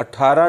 18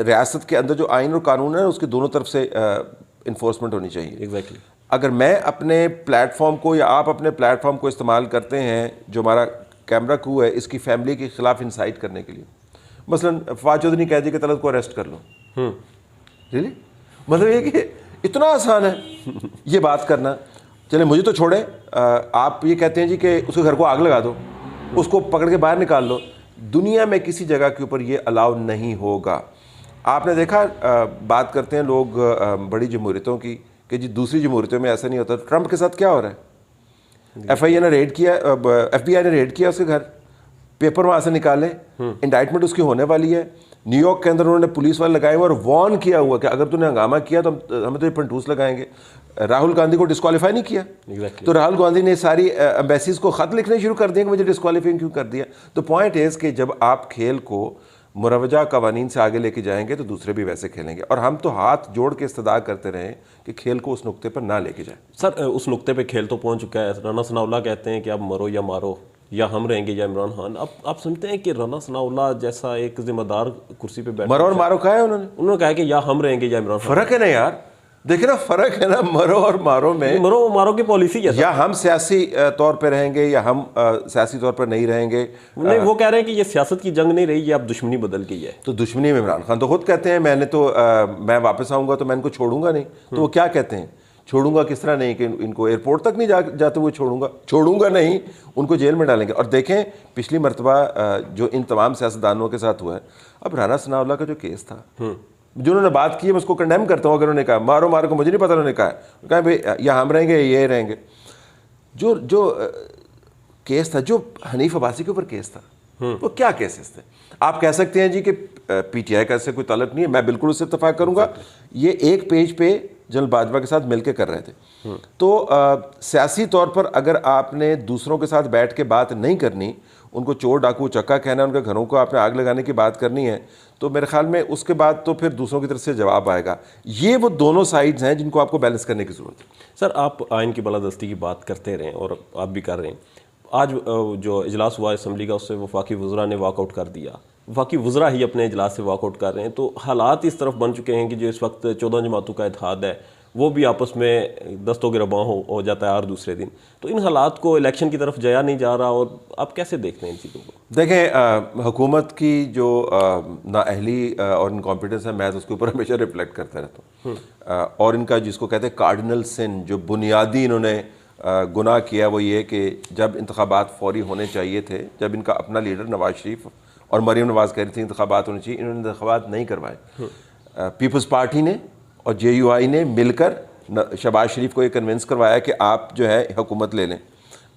ریاست کے اندر جو آئین اور قانون ہے اس کی دونوں طرف سے انفورسمنٹ ہونی چاہیے. ایگزیکٹلی. اگر میں اپنے پلیٹ فارم کو یا آپ اپنے پلیٹ فارم کو استعمال کرتے ہیں جو ہمارا کیمرہ کرو ہے اس کی فیملی کے خلاف انسائٹ کرنے کے لیے, مثلا فواد چودھری کہہ دی کہ طلعت کو اریسٹ کر لو, ریلی مطلب یہ کہ اتنا آسان ہے یہ بات کرنا. چلیں مجھے تو چھوڑیں, آپ یہ کہتے ہیں جی کہ اس کے گھر کو آگ لگا دو, اس کو پکڑ کے باہر نکال لو. دنیا میں کسی جگہ کے اوپر یہ الاؤ نہیں ہوگا. آپ نے دیکھا بات کرتے ہیں لوگ بڑی جمہوریتوں کی کہ جی دوسری جمہوریتوں میں ایسا نہیں ہوتا. ٹرمپ کے ساتھ کیا ہو رہا ہے؟ ایف بی آئی نے ریڈ کیا اس کے گھر, پیپر وہاں سے نکالے, انڈائٹمنٹ اس کی ہونے والی ہے. نیو یارک کے اندر انہوں نے پولیس والے لگائے ہوئے اور وارن کیا ہوا کہ اگر تم نے ہنگامہ کیا تو ہمیں تو یہ پنٹوس لگائیں گے. راہل گاندھی کو ڈسکوالیفائی نہیں کیا تو راہل گاندھی نے ساری ایمبیسیز کو خط لکھنے شروع کر دیا کہ مجھے ڈسکوالیفائی کیوں کر دیا. تو پوائنٹ از کہ جب آپ کھیل کو مروجہ قوانین سے آگے لے کے جائیں گے تو دوسرے بھی ویسے کھیلیں گے, اور ہم تو ہاتھ جوڑ کے استدعا کرتے رہیں کہ کھیل کو اس نقطے پر نہ لے کے جائیں. سر اس نقطے پہ کھیل تو پہنچ چکا ہے. رانا ثناء اللہ کہتے ہیں کہ اب مرو یا مارو, یا ہم رہیں گے یا عمران خان. اب آپ سمجھتے ہیں کہ رانا ثناء اللہ جیسا ایک ذمہ دار کرسی پہ بیٹھا, مرو اور مارو کہا ہے انہوں نے کہا کہ یا ہم رہیں گے یا عمران خان. فرق ہے نا یار, دیکھیں نا فرق ہے نا مرو اور مارو میں. مرو مارو کی پالیسی ہے, یا ہم سیاسی طور پہ رہیں گے یا ہم سیاسی طور پر نہیں رہیں گے. نہیں, وہ کہہ رہے ہیں کہ یہ سیاست کی جنگ نہیں رہی, یہ اب دشمنی بدل گئی ہے. تو دشمنی میں عمران خان تو خود کہتے ہیں میں واپس آؤں گا تو میں ان کو چھوڑوں گا نہیں. تو وہ کیا کہتے ہیں چھوڑوں گا کس طرح نہیں, کہ ان کو ایئرپورٹ تک نہیں جاتے ہوئے چھوڑوں گا نہیں, ان کو جیل میں ڈالیں گے. اور دیکھیں پچھلی مرتبہ جو ان تمام سیاستدانوں کے ساتھ ہوا ہے. اب رانا ثناء اللہ کا جو کیس تھا, جنہوں نے بات کی ہے میں اس کو کنڈیم کرتا ہوں. اگر انہوں نے کہا مارو مارو کو مجھے نہیں پتا, انہوں نے کہا بھائی یا ہم رہیں گے یہ رہیں گے. جو کیس تھا, جو حنیف عباسی کے اوپر کیس تھا, وہ کیا کیسز تھے؟ آپ کہہ سکتے ہیں جی کہ پی ٹی آئی کا اس سے کوئی تعلق نہیں ہے, میں بالکل اس سے اتفاق کروں گا. یہ ایک پیج پہ جنرل باجوہ کے ساتھ مل کے کر رہے تھے. تو سیاسی طور پر اگر آپ نے دوسروں کے ساتھ بیٹھ کے بات نہیں کرنی, ان کو چور ڈاکو چکا کہنا, ان کے گھروں کو آپ نے آگ لگانے کی بات کرنی ہے, تو میرے خیال میں اس کے بعد تو پھر دوسروں کی طرف سے جواب آئے گا. یہ وہ دونوں سائڈز ہیں جن کو آپ کو بیلنس کرنے کی ضرورت ہے. سر آپ آئین کی بالادستی کی بات کرتے رہیں اور آپ بھی کر رہے ہیں. آج جو اجلاس ہوا اسمبلی کا, اس سے وفاقی وزراء نے واک آؤٹ کر دیا. وفاقی وزراء ہی اپنے اجلاس سے واک آؤٹ کر رہے ہیں. تو حالات اس طرف بن چکے ہیں کہ جو اس وقت 14 جماعتوں کا اتحاد ہے وہ بھی آپس میں دست و گرباں ہو جاتا ہے ہر دوسرے دن. تو ان حالات کو الیکشن کی طرف جایا نہیں جا رہا, اور آپ کیسے دیکھتے ہیں ان چیزوں کو؟ دیکھیں حکومت کی جو نااہلی اور انکمپیٹنس ہے, میں تو اس کے اوپر ہمیشہ ریفلیکٹ کرتا رہتا ہوں. اور ان کا جس کو کہتے ہیں کارڈنل سن, جو بنیادی انہوں نے گناہ کیا, وہ یہ کہ جب انتخابات فوری ہونے چاہیے تھے, جب ان کا اپنا لیڈر نواز شریف اور مریم نواز کہہ رہی تھی انتخابات ہونے چاہیے, انہوں نے انتخابات نہیں کروائے. پیپلز پارٹی نے اور جے یو آئی نے مل کر شہباز شریف کو یہ کنونس کروایا کہ آپ جو ہے حکومت لے لیں.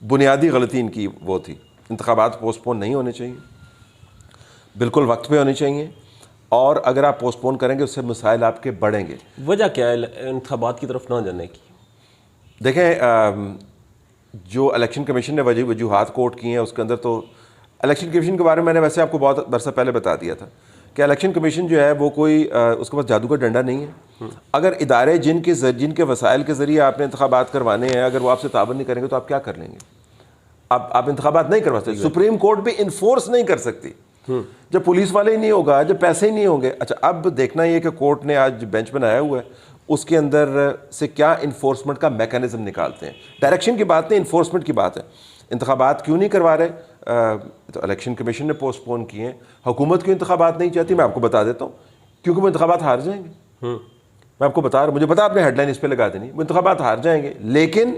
بنیادی غلطی ان کی وہ تھی. انتخابات پوسٹ پون نہیں ہونے چاہیے, بالکل وقت پہ ہونے چاہیے, اور اگر آپ پوسٹ پون کریں گے اس سے مسائل آپ کے بڑھیں گے. وجہ کیا ہے انتخابات کی طرف نہ جانے کی؟ دیکھیں جو الیکشن کمیشن نے وجوہات کوٹ کی ہیں اس کے اندر, تو الیکشن کمیشن کے بارے میں نے ویسے آپ کو بہت عرصہ پہلے بتا دیا تھا کہ الیکشن کمیشن جو ہے وہ کوئی اس کے پاس جادو کا ڈنڈا نہیں ہے. اگر ادارے جن کے وسائل کے ذریعے آپ نے انتخابات کروانے ہیں, اگر وہ آپ سے تعاون نہیں کریں گے تو آپ کیا کر لیں گے؟ آپ انتخابات نہیں کروا سکتے. سپریم کورٹ بھی انفورس نہیں کر سکتی جب پولیس والے ہی نہیں ہوگا, جب پیسے ہی نہیں ہوں گے. اچھا اب دیکھنا یہ کہ کورٹ نے آج بینچ بنایا ہوا ہے, اس کے اندر سے کیا انفورسمنٹ کا میکانزم نکالتے ہیں. ڈائریکشن کی بات نہیں, انفورسمنٹ کی بات ہے. انتخابات کیوں نہیں کروا رہے؟ تو الیکشن کمیشن نے پوسٹ پون کیے ہیں. حکومت کیوں انتخابات نہیں چاہتی؟ میں آپ کو بتا دیتا ہوں, کیونکہ وہ انتخابات ہار جائیں گے. میں آپ کو بتا رہا ہوں, مجھے پتا آپ نے ہیڈ لائن اس پہ لگا دینی, وہ انتخابات ہار جائیں گے. لیکن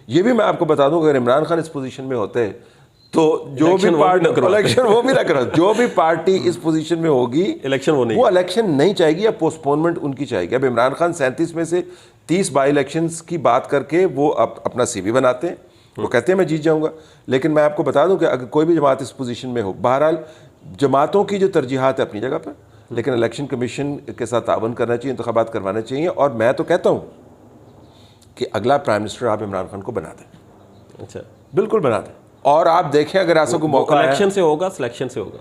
یہ بھی میں آپ کو بتا دوں کہ اگر عمران خان اس پوزیشن میں ہوتے تو جو بھی پارٹی الیکشن وہ بھی نہ کرا, جو بھی پارٹی اس پوزیشن میں ہوگی وہ الیکشن نہیں چاہے گی یا پوسٹ-پونمنٹ ان کی چاہے گی. اب عمران خان 37 میں سے 30 بائی الیکشنز کی بات کر کے وہ اپنا سی وی بناتے ہیں, وہ کہتے ہیں میں جیت جاؤں گا. لیکن میں آپ کو بتا دوں کہ اگر کوئی بھی جماعت اس پوزیشن میں ہو, بہرحال جماعتوں کی جو ترجیحات ہے اپنی جگہ پر, لیکن الیکشن کمیشن کے ساتھ تعاون کرنا چاہیے, انتخابات کروانا چاہیے. اور میں تو کہتا ہوں کہ اگلا پرائم منسٹر آپ عمران خان کو بنا دیں. اچھا, بالکل بنا دیں. اور آپ دیکھیں اگر ایسا کوئی موقع ہے, الیکشن سے ہوگا, سلیکشن سے ہوگا,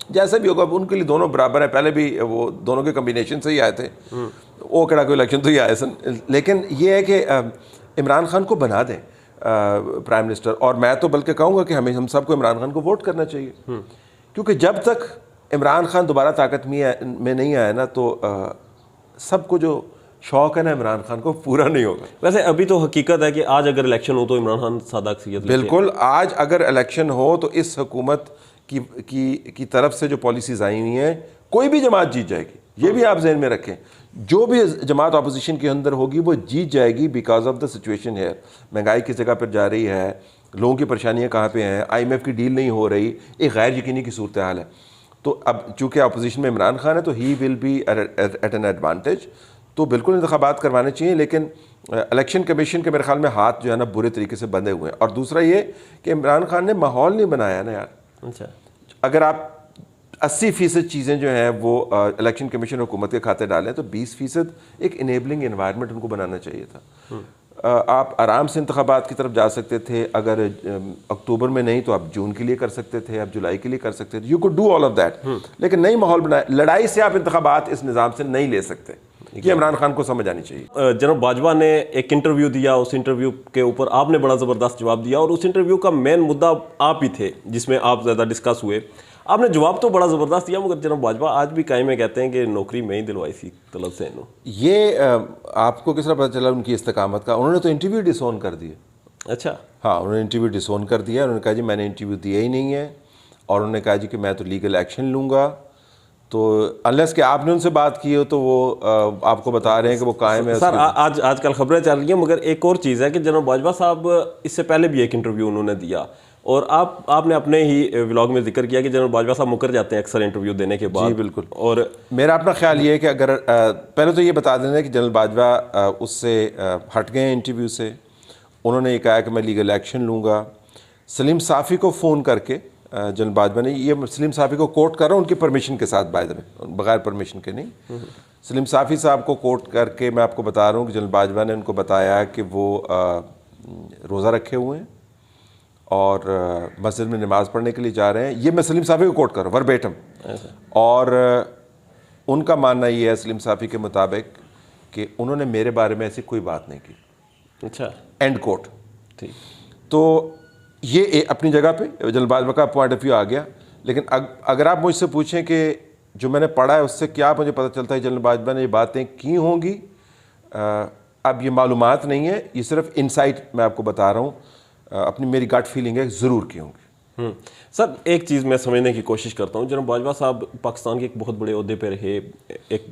جیسا بھی ہوگا, ان کے لیے دونوں برابر ہیں. پہلے بھی وہ دونوں کے کمبینیشن سے ہی آئے تھے, وہ کہڑا کوئی الیکشن تو ہی آئے سن. لیکن یہ ہے کہ عمران خان کو بنا دیں پرائم منسٹر. اور میں تو بلکہ کہوں گا کہ ہم سب کو عمران خان کو ووٹ کرنا چاہیے, کیونکہ جب تک عمران خان دوبارہ طاقت میں نہیں آیا نا تو سب کو جو شوق ہے نا عمران خان کو پورا نہیں ہوگا. ویسے ابھی تو حقیقت ہے کہ آج اگر الیکشن ہو تو عمران خان سادہ اکثریت. بالکل, آج اگر الیکشن ہو تو اس حکومت کی طرف سے جو پالیسیز آئی ہوئی ہیں کوئی بھی جماعت جیت جائے گی. یہ بھی آپ ذہن میں رکھیں, جو بھی جماعت اپوزیشن کے اندر ہوگی وہ جیت جائے گی بیکاز آف دا سچویشن ہے. مہنگائی کس جگہ پر جا رہی ہے, لوگوں کی پریشانیاں کہاں پہ ہیں, IMF کی ڈیل نہیں ہو رہی, ایک غیر یقینی کی صورتحال ہے. تو اب چونکہ اپوزیشن میں عمران خان ہے تو ہی will be at an advantage. تو بالکل انتخابات کروانے چاہیے, لیکن الیکشن کمیشن کے میرے خیال میں ہاتھ جو ہے نا برے طریقے سے بندھے ہوئے ہیں. اور دوسرا یہ کہ عمران خان نے ماحول نہیں بنایا نا یار. اچھا, اگر آپ 80% چیزیں جو ہیں وہ الیکشن کمیشن حکومت کے کھاتے ڈالیں تو 20% ایک انیبلنگ انوائرمنٹ ان کو بنانا چاہیے تھا. آپ آرام سے انتخابات کی طرف جا سکتے تھے, اگر اکتوبر میں نہیں تو آپ جون کے لیے کر سکتے تھے, آپ جولائی کے لیے کر سکتے تھے, you could do all of that. لیکن نئی ماحول بنایا, لڑائی سے آپ انتخابات اس نظام سے نہیں لے سکتے. یہ عمران خان کو سمجھ آنی چاہیے. جناب باجوہ نے ایک انٹرویو دیا, اس انٹرویو کے اوپر آپ نے بڑا زبردست جواب دیا, اور اس انٹرویو کا مین مدعا آپ ہی تھے جس میں آپ زیادہ ڈسکس ہوئے. آپ نے جواب تو بڑا زبردست دیا, مگر جناب باجوہ آج بھی قائم ہے, کہتے ہیں کہ نوکری میں ہی دلوائی تھی طلب سے. یہ آپ کو کس طرح پتہ چلا ان کی استقامت کا؟ انہوں نے تو انٹرویو ڈس اون کر دیا. اچھا, ہاں, انہوں نے انٹرویو ڈس اون کر دیا. انہوں نے کہا جی میں نے انٹرویو دیا ہی نہیں ہے, اور انہوں نے کہا جی کہ میں تو لیگل ایکشن لوں گا. تو انلیس کہ آپ نے ان سے بات کی ہو تو وہ آپ کو بتا رہے ہیں کہ وہ قائم ہے. سر آج کل خبریں چل رہی ہیں, مگر ایک اور چیز ہے کہ جناب باجوہ صاحب اس سے پہلے بھی ایک انٹرویو انہوں نے دیا, اور آپ نے اپنے ہی ولاگ میں ذکر کیا کہ جناب باجوہ صاحب مکر جاتے ہیں اکثر انٹرویو دینے کے بعد. جی بالکل. اور میرا اپنا خیال یہ ہے کہ اگر پہلے تو یہ بتا دینا کہ جنرل باجوہ اس سے ہٹ گئے ہیں انٹرویو سے. انہوں نے یہ کہا کہ میں لیگل ایکشن لوں گا. سلیم صافی کو فون کر کے جنرل باجوہ نے, یہ سلیم صافی کو کوٹ کر رہا ہوں ان کی پرمیشن کے ساتھ, بائی دا وے بغیر پرمیشن کے نہیں, سلیم صافی صاحب کو کوٹ کر کے میں آپ کو بتا رہا ہوں کہ جنرل باجوہ نے ان کو بتایا کہ وہ روزہ رکھے ہوئے ہیں اور مسجد میں نماز پڑھنے کے لیے جا رہے ہیں. یہ میں سلیم صافی کو کوٹ کر رہا ہوں وربیٹم. اور ان کا ماننا یہ ہے سلیم صافی کے مطابق کہ انہوں نے میرے بارے میں ایسی کوئی بات نہیں کی. اچھا, اینڈ کوٹ. ٹھیک. تو یہ اپنی جگہ پہ جنرل باجوہ کا پوائنٹ آف ویو آ گیا. لیکن اگر آپ مجھ سے پوچھیں کہ جو میں نے پڑھا ہے اس سے کیا مجھے پتہ چلتا ہے جنرل باجوہ نے یہ باتیں کی ہوں گی, اب یہ معلومات نہیں ہے, یہ صرف انسائٹ میں آپ کو بتا رہا ہوں, اپنی میری گٹ فیلنگ ہے ضرور کی ہوں گی. سر ایک چیز میں سمجھنے کی کوشش کرتا ہوں, جناب باجوہ صاحب پاکستان کے ایک بہت بڑے عہدے پہ رہے, ایک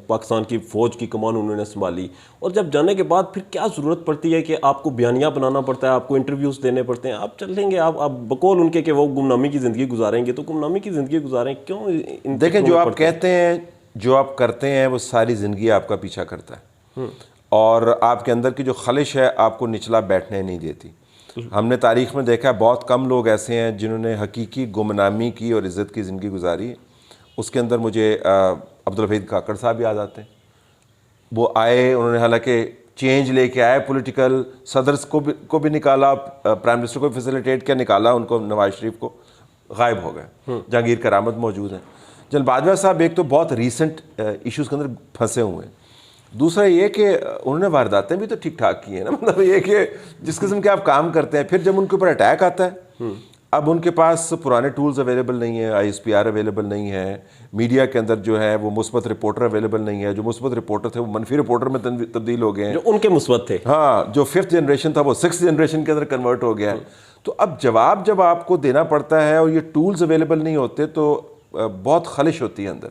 پاکستان کی فوج کی کمان انہوں نے سنبھالی, اور جب جانے کے بعد پھر کیا ضرورت پڑتی ہے کہ آپ کو بیانیہ بنانا پڑتا ہے, آپ کو انٹرویوز دینے پڑتے ہیں, آپ چل لیں گے آپ بقول ان کے کہ وہ گمنامی کی زندگی گزاریں گے, تو گمنامی کی زندگی گزاریں کیوں؟ دیکھیں جو آپ کہتے ہیں, جو آپ کرتے ہیں وہ ساری زندگی آپ کا پیچھا کرتا ہے, اور آپ کے اندر کی جو خلش ہے آپ کو نچلا بیٹھنے نہیں دیتی. ہم نے تاریخ میں دیکھا ہے بہت کم لوگ ایسے ہیں جنہوں نے حقیقی گمنامی کی اور عزت کی زندگی گزاری. اس کے اندر مجھے عبدالحفیظ کاکڑ صاحب یاد آتے ہیں. وہ آئے, انہوں نے حالانکہ چینج لے کے آئے, پولیٹیکل صدرس کو بھی نکالا, پرائم منسٹر کو بھی فیسیلیٹیٹ کیا, نکالا ان کو, نواز شریف کو, غائب ہو گئے. جہانگیر کرامت موجود ہیں. جنرل باجوہ صاحب ایک تو بہت ریسنٹ ایشوز کے اندر پھنسے ہوئے ہیں. دوسرا یہ کہ انہوں نے وارداتیں بھی تو ٹھیک ٹھاک کی ہیں نا, مطلب یہ کہ جس قسم کے آپ کام کرتے ہیں, پھر جب ان کے اوپر اٹیک آتا ہے, اب ان کے پاس پرانے ٹولز اویلیبل نہیں ہیں, ISPR اویلیبل نہیں ہے, میڈیا کے اندر جو ہے وہ مثبت رپورٹر اویلیبل نہیں ہے, جو مثبت رپورٹر تھے وہ منفی رپورٹر میں تبدیل ہو گئے ہیں, جو ان کے مثبت تھے. ہاں, جو 5th جنریشن تھا وہ 6th جنریشن کے اندر کنورٹ ہو گیا ہے. تو اب جواب جب آپ کو دینا پڑتا ہے اور یہ ٹولز اویلیبل نہیں ہوتے تو بہت خلش ہوتی ہے اندر.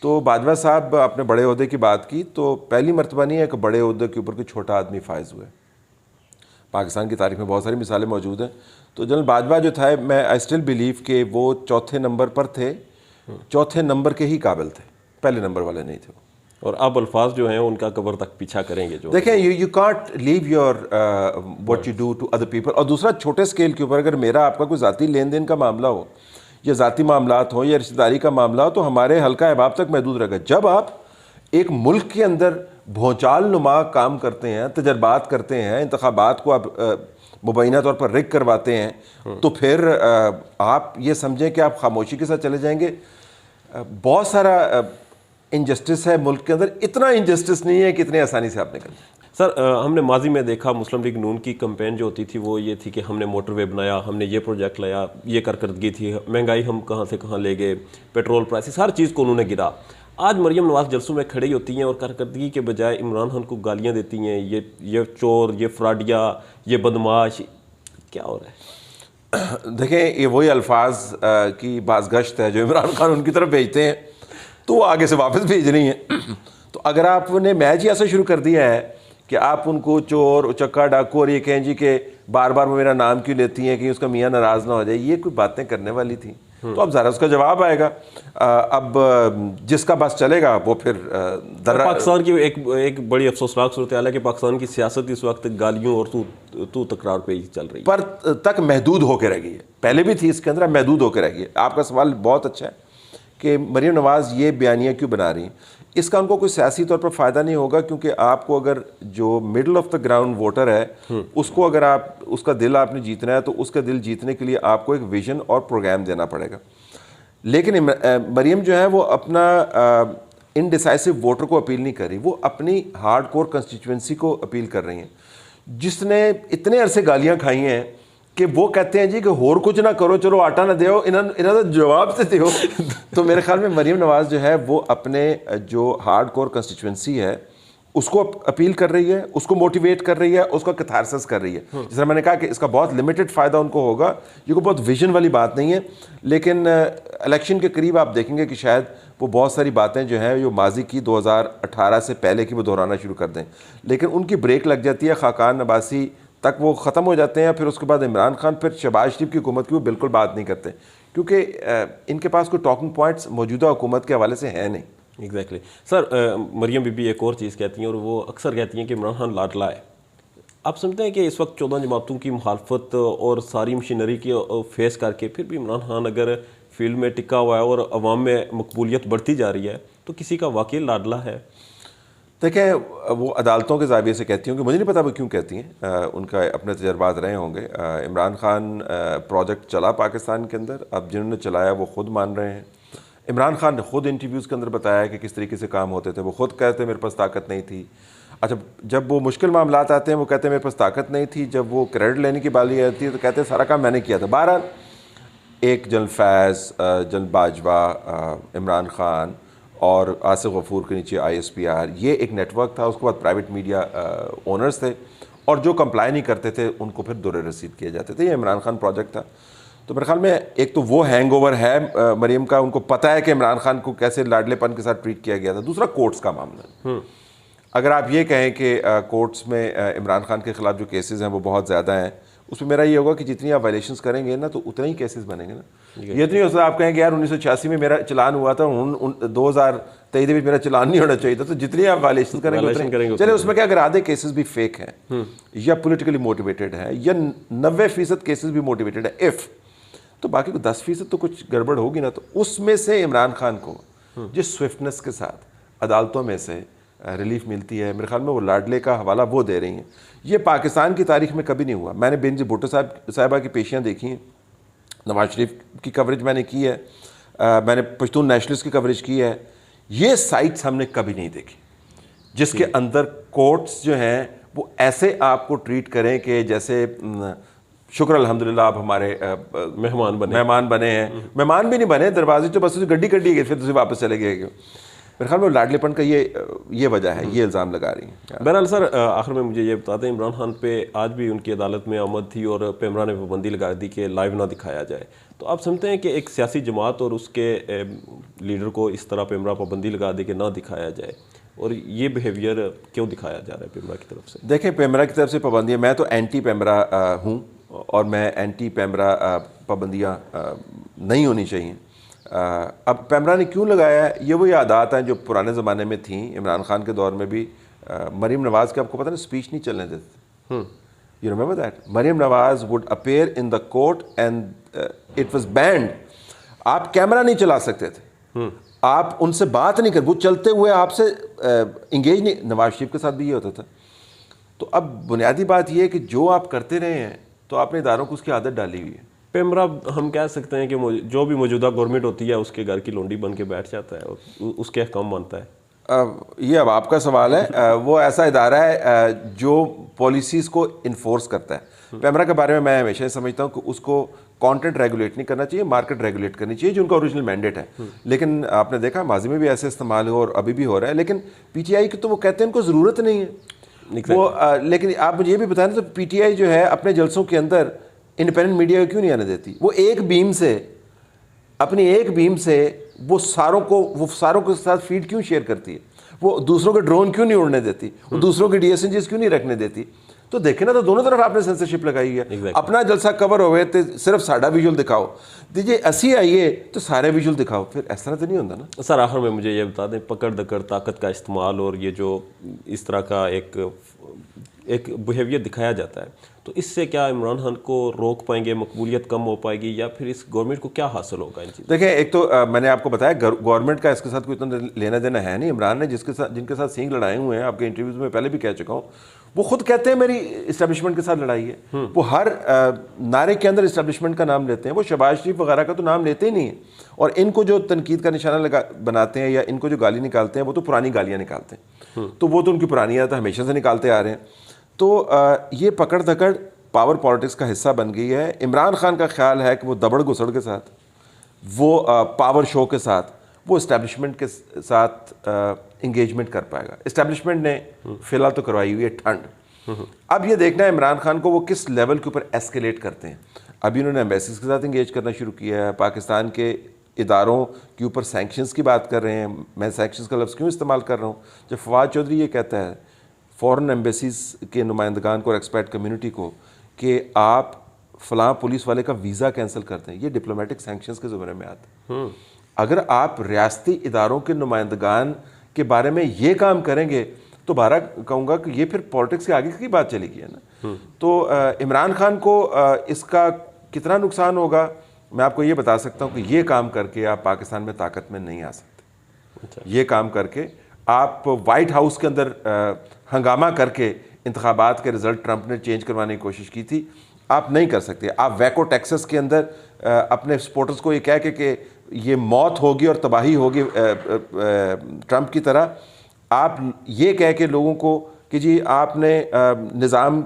تو باجوہ صاحب اپنے بڑے عہدے کی بات کی, تو پہلی مرتبہ نہیں ہے کہ بڑے عہدے کے اوپر کوئی چھوٹا آدمی فائز ہوئے. پاکستان کی تاریخ میں بہت ساری مثالیں موجود ہیں. تو جنرل باجوہ جو تھا, میں آئی اسٹل بلیو کہ وہ چوتھے نمبر پر تھے, چوتھے نمبر کے ہی قابل تھے, پہلے نمبر والے نہیں تھے. اور اب الفاظ جو ہیں ان کا قبر تک پیچھا کریں گے. جو دیکھیں you can't live your what you do to other people. اور دوسرا چھوٹے اسکیل کے اوپر اگر میرا آپ کا کوئی ذاتی لین دین کا معاملہ ہو, یا ذاتی معاملات ہوں, یا رشتہ داری کا معاملہ ہو, تو ہمارے حلقہ احباب تک محدود رہے گا. جب آپ ایک ملک کے اندر بھونچال نما کام کرتے ہیں, تجربات کرتے ہیں, انتخابات کو آپ مبینہ طور پر رگ کرواتے ہیں, تو پھر آپ یہ سمجھیں کہ آپ خاموشی کے ساتھ چلے جائیں گے. بہت سارا انجسٹس ہے ملک کے اندر, اتنا انجسٹس نہیں ہے کہ اتنے آسانی سے آپ نکل جائیں. سر ہم نے ماضی میں دیکھا مسلم لیگ نون کی کمپین جو ہوتی تھی وہ یہ تھی کہ ہم نے موٹر وے بنایا, ہم نے یہ پروجیکٹ لایا, یہ کارکردگی تھی, مہنگائی ہم کہاں سے کہاں لے گئے, پیٹرول پرائسز, ہر چیز کو انہوں نے گرا. آج مریم نواز جلسوں میں کھڑی ہوتی ہیں اور کارکردگی کے بجائے عمران خان کو گالیاں دیتی ہیں, یہ چور, یہ فراڈیا, یہ بدماش. کیا ہو رہا ہے؟ دیکھیں یہ وہی الفاظ کی باز گشت ہے جو عمران خان ان کی طرف بھیجتے ہیں تو وہ آگے سے واپس بھیج رہی ہیں. تو اگر آپ نے میچ ہی ایسا شروع کر دیا ہے کہ آپ ان کو چور, اچکا, ڈاکو اور یہ کہیں جی کہ بار بار وہ میرا نام کیوں لیتی ہیں کہ اس کا میاں ناراض نہ ہو جائے, یہ کوئی باتیں کرنے والی تھیں. تو اب ذرا اس کا جواب آئے گا. اب جس کا بس چلے گا وہ پھر پاکستان کی ایک بڑی افسوسناک صورتحال ہے کہ پاکستان کی سیاست اس وقت گالیوں اور تو تکرار پہ ہی چل رہی ہے, پر تک محدود ہو کے رہ گئی ہے. پہلے بھی تھی اس کے اندر, محدود ہو کے رہ گئی ہے. آپ کا سوال بہت اچھا ہے کہ مریم نواز یہ بیانیاں کیوں بنا رہی ہیں. اس کا ان کو کوئی سیاسی طور پر فائدہ نہیں ہوگا, کیونکہ آپ کو اگر جو middle of the ground voter ہے اس کو اگر آپ اس کا دل آپ نے جیتنا ہے تو اس کا دل جیتنے کے لیے آپ کو ایک ویژن اور پروگرام دینا پڑے گا. لیکن مریم جو ہے وہ اپنا انڈیسائسو ووٹر کو اپیل نہیں کر رہی, وہ اپنی ہارڈ کور کنسٹیچوئنسی کو اپیل کر رہی ہیں جس نے اتنے عرصے گالیاں کھائی ہیں کہ وہ کہتے ہیں جی کہ اور کچھ نہ کرو, چلو آٹا نہ دیو, انہوں نے جواب سے دیو. تو میرے خیال میں مریم نواز جو ہے وہ اپنے جو ہارڈ کور کنسٹیچوئنسی ہے اس کو اپیل کر رہی ہے, اس کو موٹیویٹ کر رہی ہے, اس کا کیتھارسس کر رہی ہے. جس طرح میں نے کہا کہ اس کا بہت لمیٹڈ فائدہ ان کو ہوگا, یہ کوئی بہت ویژن والی بات نہیں ہے. لیکن الیکشن کے قریب آپ دیکھیں گے کہ شاید وہ بہت ساری باتیں جو ہیں جو ماضی کی 2018 سے پہلے کی وہ دہرانا شروع کر دیں, لیکن ان کی بریک لگ جاتی ہے. خاقان عباسی تک وہ ختم ہو جاتے ہیں, پھر اس کے بعد عمران خان, پھر شہباز شریف کی حکومت کی وہ بالکل بات نہیں کرتے, کیونکہ ان کے پاس کوئی ٹاکنگ پوائنٹس موجودہ حکومت کے حوالے سے ہیں نہیں. Exactly sir, Maryam bibi ایک اور چیز کہتی ہیں اور وہ اکثر کہتی ہیں کہ عمران خان لاڈلا ہے. آپ سمجھتے ہیں کہ اس وقت 14 جماعتوں کی مخالفت اور ساری مشینری کی فیس کر کے پھر بھی عمران خان اگر فیلڈ میں ٹکا ہوا ہے اور عوام میں مقبولیت بڑھتی جا رہی ہے تو کسی کا واقعی لاڈلا ہے؟ دیکھیں وہ عدالتوں کے زاویے سے کہتی ہوں کہ مجھے نہیں پتا وہ کیوں کہتی ہیں, ان کا اپنے تجربات رہے ہوں گے. عمران خان پروجیکٹ چلا پاکستان کے اندر, اب جنہوں نے چلایا وہ خود مان رہے ہیں. عمران خان نے خود انٹرویوز کے اندر بتایا کہ کس طریقے سے کام ہوتے تھے, وہ خود کہتے ہیں میرے پاس طاقت نہیں تھی. اچھا جب وہ مشکل معاملات آتے ہیں وہ کہتے ہیں میرے پاس طاقت نہیں تھی, جب وہ کریڈٹ لینے کی باری آتی ہے تو کہتے ہیں سارا کام میں نے کیا تھا. بہرحال ایک جنرل فیض, جنرل باجوہ, عمران خان اور آصف غفور کے نیچے ISPR, یہ ایک نیٹ ورک تھا. اس کے بعد پرائیویٹ میڈیا اونرز تھے اور جو کمپلائی نہیں کرتے تھے ان کو پھر دورے رسید کیے جاتے تھے. یہ عمران خان پروجیکٹ تھا. تو میرے خیال میں ایک تو وہ ہینگ اوور ہے مریم کا, ان کو پتہ ہے کہ عمران خان کو کیسے لاڈلے پن کے ساتھ ٹریٹ کیا گیا تھا. دوسرا کورٹس کا معاملہ, اگر آپ یہ کہیں کہ کورٹس میں عمران خان کے خلاف جو کیسز ہیں وہ بہت زیادہ ہیں, اس میں میرا یہ ہوگا کہ جتنی آپ وائلیشنز کریں گے نا تو اتنے ہی کیسز بنیں گے نا. یہ تو نہیں ہو سکتا آپ کہیں کہ یار 1986 میں میرا چلان ہوا تھا, 2023 میں میرا چلان نہیں ہونا چاہیے تھا. تو جتنی آپ وائلیشنز کریں گے چلے اس میں کیا, اگر آدھے کیسز بھی فیک ہیں یا پولیٹیکلی موٹیویٹڈ ہیں یا 90% کیسز بھی موٹیویٹڈ ہے تو باقی کو 10% تو کچھ گڑبڑ ہوگی نا. تو اس میں سے عمران خان کو جس سوئفٹنس کے ساتھ عدالتوں میں سے ریلیف ملتی ہے, میرے خیال میں وہ لاڈلے کا حوالہ وہ دے رہی ہیں. یہ پاکستان کی تاریخ میں کبھی نہیں ہوا. میں نے بینظیر بھٹو صاحبہ کی پیشیاں دیکھی ہیں, نواز شریف کی کوریج میں نے کی ہے, میں نے پشتون نیشنلسٹ کی کوریج کی ہے. یہ سائٹس ہم نے کبھی نہیں دیکھی جس کے اندر کورٹس جو ہیں وہ ایسے آپ کو ٹریٹ کریں کہ جیسے شکر الحمدللہ آپ ہمارے مہمان بنے ہیں. مہمان بھی نہیں بنے, دروازے تو بس گڈی کڈی گئے, پھر تجھے واپس چلے گئے. میرے خیال میں لاڈلے پن کا یہ وجہ ہے, یہ الزام لگا رہی ہیں. بہرحال سر آخر میں مجھے یہ بتا دیں, عمران خان پہ آج بھی ان کی عدالت میں آمد تھی اور پیمرا نے پابندی لگا دی کہ لائیو نہ دکھایا جائے. تو آپ سمجھتے ہیں کہ ایک سیاسی جماعت اور اس کے لیڈر کو اس طرح پیمرا پابندی لگا دی کہ نہ دکھایا جائے, اور یہ بیہیویئر کیوں دکھایا جا رہا ہے پیمرا کی طرف سے؟ دیکھیں پیمرا کی طرف سے پابندیاں, میں تو اینٹی پیمرا ہوں اور میں اینٹی پیمرا پابندیاں نہیں ہونی چاہیے. اب پیمرا نے کیوں لگایا ہے, یہ وہی عادات ہیں جو پرانے زمانے میں تھیں. عمران خان کے دور میں بھی مریم نواز کے آپ کو پتہ نہیں اسپیچ نہیں چلنے دیتے. You remember that Maryam Nawaz would appear in the court and it was banned. آپ کیمرہ نہیں چلا سکتے تھے, آپ ان سے بات نہیں کر, وہ چلتے ہوئے آپ سے انگیج نہیں. نواز شریف کے ساتھ بھی یہ ہوتا تھا. تو اب بنیادی بات یہ ہے کہ جو آپ کرتے رہے ہیں تو آپ نے اداروں کو اس کی عادت ڈالی ہوئی ہے. پیمرا ہم کہہ سکتے ہیں کہ جو بھی موجودہ گورنمنٹ ہوتی ہے اس کے گھر کی لونڈی بن کے بیٹھ جاتا ہے اور اس کے احکام مانتا ہے. یہ اب آپ کا سوال ہے. وہ ایسا ادارہ ہے جو پالیسیز کو انفورس کرتا ہے. پیمرا کے بارے میں ہمیشہ سمجھتا ہوں کہ اس کو کانٹینٹ ریگولیٹ نہیں کرنا چاہیے, مارکیٹ ریگولیٹ کرنی چاہیے, جو ان کا اوریجنل مینڈیٹ ہے. لیکن آپ نے دیکھا ماضی میں بھی ایسے استعمال ہو اور ابھی بھی ہو رہا ہے. لیکن پی ٹی آئی کی تو وہ کہتے ہیں ان کو ضرورت نہیں ہے وہ. لیکن آپ مجھے یہ بھی بتائیں تو پی ٹی آئی جو ہے اپنے جلسوں کے اندر انڈیپینڈنٹ میڈیا کو کیوں نہیں آنے دیتی؟ وہ ایک بیم سے, اپنی ایک بیم سے وہ ساروں کے ساتھ فیڈ کیوں شیئر کرتی ہے؟ وہ دوسروں کے ڈرون کیوں نہیں اڑنے دیتی؟ وہ دوسروں کے ڈی ایس این جیز کیوں نہیں رکھنے دیتی؟ تو دیکھیں نا, تو دونوں طرف آپ نے سینسرشپ لگائی ہے. اپنا جلسہ کور ہوئے تو صرف ساڈا ویژول دکھاؤ, دیجیے اسی آئیے تو سارے ویژول دکھاؤ. پھر اس طرح تو نہیں ہوتا نا. سر آخر میں مجھے یہ بتا دیں, پکڑ دکڑ طاقت کا استعمال اور یہ جو اس طرح کا ایک بیہیویئر دکھایا جاتا ہے, تو اس سے کیا عمران خان کو روک پائیں گے, مقبولیت کم ہو پائے گی, یا پھر اس گورنمنٹ کو کیا حاصل ہوگا ان چیزوں؟ دیکھیں, ایک تو میں نے آپ کو بتایا گورنمنٹ کا اس کے ساتھ کوئی اتنا لینا دینا ہے نہیں. عمران نے جن کے ساتھ سینگ لڑائے ہوئے ہیں, آپ کے انٹرویوز میں پہلے بھی کہہ چکا ہوں, وہ خود کہتے ہیں میری اسٹیبلشمنٹ کے ساتھ لڑائی ہے. وہ ہر نعرے کے اندر اسٹیبلشمنٹ کا نام لیتے ہیں. وہ شہباز شریف وغیرہ کا تو نام لیتے ہی نہیں ہیں. اور ان کو جو تنقید کا نشانہ بناتے ہیں یا ان کو جو گالی نکالتے ہیں, وہ تو پرانی گالیاں نکالتے ہیں. تو وہ تو ان کی پرانی عادت ہمیشہ سے نکالتے آ رہے ہیں. تو یہ پکڑ دکڑ پاور پالیٹکس کا حصہ بن گئی ہے. عمران خان کا خیال ہے کہ وہ دبڑ گسڑ کے ساتھ, وہ پاور شو کے ساتھ, وہ اسٹیبلشمنٹ کے ساتھ انگیجمنٹ کر پائے گا. اسٹیبلشمنٹ نے فی الحال تو کروائی ہوئی ہے ٹھنڈ. اب یہ دیکھنا ہے عمران خان کو وہ کس لیول کے اوپر ایسکیلیٹ کرتے ہیں. ابھی انہوں نے ایمبیسیز کے ساتھ انگیج کرنا شروع کیا ہے, پاکستان کے اداروں کے اوپر سینکشنز کی بات کر رہے ہیں. میں سینکشنز کا لفظ کیوں استعمال کر رہا ہوں؟ جب فواد چودھری یہ کہتا ہے فورن ایمبیسیز کے نمائندگان کو اور ایکسپیٹ کمیونٹی کو کہ آپ فلاں پولیس والے کا ویزا کینسل کر دیں, یہ ڈپلومیٹک سینکشنز کے زمرے میں آتا ہے. اگر آپ ریاستی اداروں کے نمائندگان کے بارے میں یہ کام کریں گے تو بارہ کہوں گا کہ یہ پھر پالیٹکس کے آگے کی بات چلی گئی ہے نا. تو عمران خان کو اس کا کتنا نقصان ہوگا, میں آپ کو یہ بتا سکتا ہوں کہ یہ کام کر کے آپ پاکستان میں طاقت میں نہیں آ سکتے. یہ کام کر کے آپ وائٹ ہاؤس کے اندر ہنگامہ کر کے انتخابات کے رزلٹ ٹرمپ نے چینج کروانے کی کوشش کی تھی, آپ نہیں کر سکتے. آپ ویکو ٹیکسس کے اندر اپنے سپورٹرز کو یہ کہہ کہ یہ موت ہوگی اور تباہی ہوگی ٹرمپ کی طرح, آپ یہ کہہ کے لوگوں کو کہ جی آپ نے نظام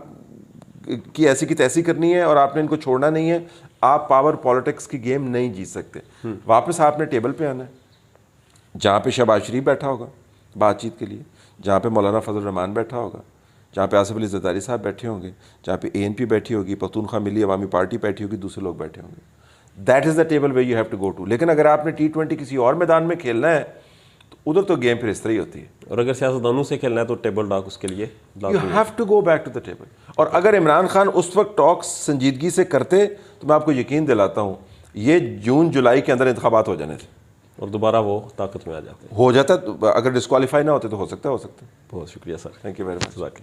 کی ایسی تیسی کرنی ہے اور آپ نے ان کو چھوڑنا نہیں ہے, آپ پاور پالیٹکس کی گیم نہیں جیت سکتے. واپس آپ نے ٹیبل پہ آنا ہے, جہاں پہ شہباز شریف بیٹھا ہوگا بات چیت کے لیے, جہاں پہ مولانا فضل الرحمان بیٹھا ہوگا, جہاں پہ آصف علی زرداری صاحب بیٹھے ہوں گے, جہاں پہ ANP بیٹھی ہوگی, پختونخوا ملی عوامی پارٹی بیٹھی ہوگی, دوسرے لوگ بیٹھے ہوں گے. That is the table where you have to go to. لیکن اگر آپ نے T20 کسی اور میدان میں کھیلنا ہے تو ادھر تو گیم پھر اس طرح ہی ہوتی ہے. اور اگر سیاستدانوں سے کھیلنا ہے تو ٹیبل ٹاک اس کے لیے you have to go back to the table. اور اگر عمران خان اس وقت ٹاکس سنجیدگی سے کرتے تو میں آپ کو یقین دلاتا ہوں یہ جون جولائی کے اندر انتخابات ہو جانے تھے اور دوبارہ وہ طاقت میں آ جاتے. ہو جاتا. اگر ڈسکوالیفائی نہ ہوتے تو ہو سکتا ہے. بہت شکریہ sir. Thank you very much.